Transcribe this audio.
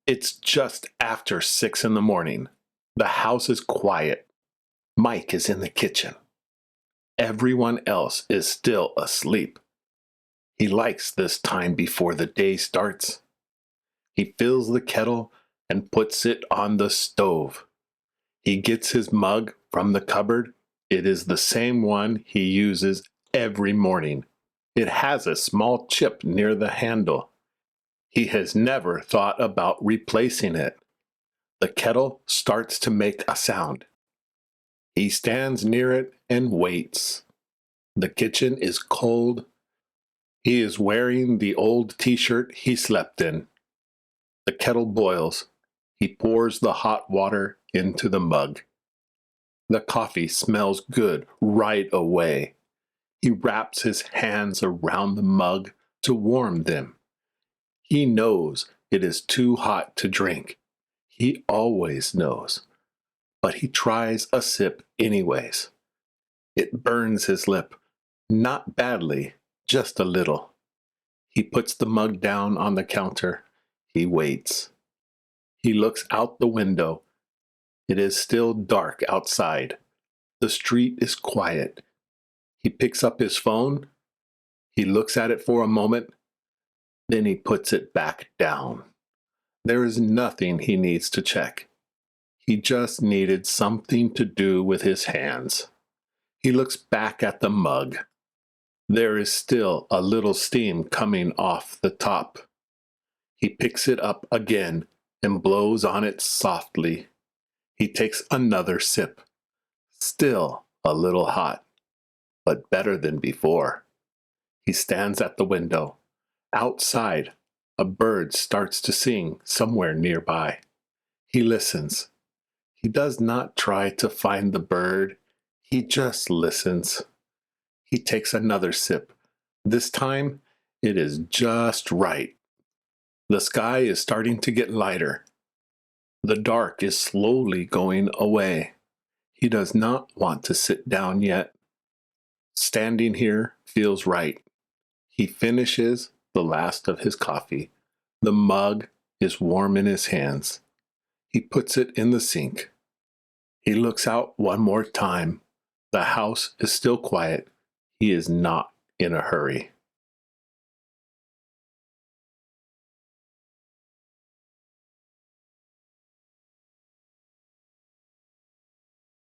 It's just after 6 in the morning. The house is quiet. Mike is in the kitchen. Everyone else is still asleep. He likes this time before the day starts. He fills the kettle and puts it on the stove. He gets his mug from the cupboard. It is the same one he uses every morning. It has a small chip near the handle. He has never thought about replacing it. The kettle starts to make a sound. He stands near it and waits. The kitchen is cold. He is wearing the old t-shirt he slept in. The kettle boils. He pours the hot water into the mug. The coffee smells good right away. He wraps his hands around the mug to warm them. He knows it is too hot to drink. He always knows. But he tries a sip anyways. It burns his lip. Not badly, just a little. He puts the mug down on the counter. He waits. He looks out the window. It is still dark outside. The street is quiet. He picks up his phone. He looks at it for a moment. Then he puts it back down. There is nothing he needs to check. He just needed something to do with his hands. He looks back at the mug. There is still a little steam coming off the top. He picks it up again and blows on it softly. He takes another sip. Still a little hot, but better than before. He stands at the window. Outside, a bird starts to sing somewhere nearby. He listens. He does not try to find the bird. He just listens. He takes another sip. This time, it is just right. The sky is starting to get lighter. The dark is slowly going away. He does not want to sit down yet. Standing here feels right. He finishes the last of his coffee. The mug is warm in his hands. He puts it in the sink. He looks out one more time. The house is still quiet. He is not in a hurry.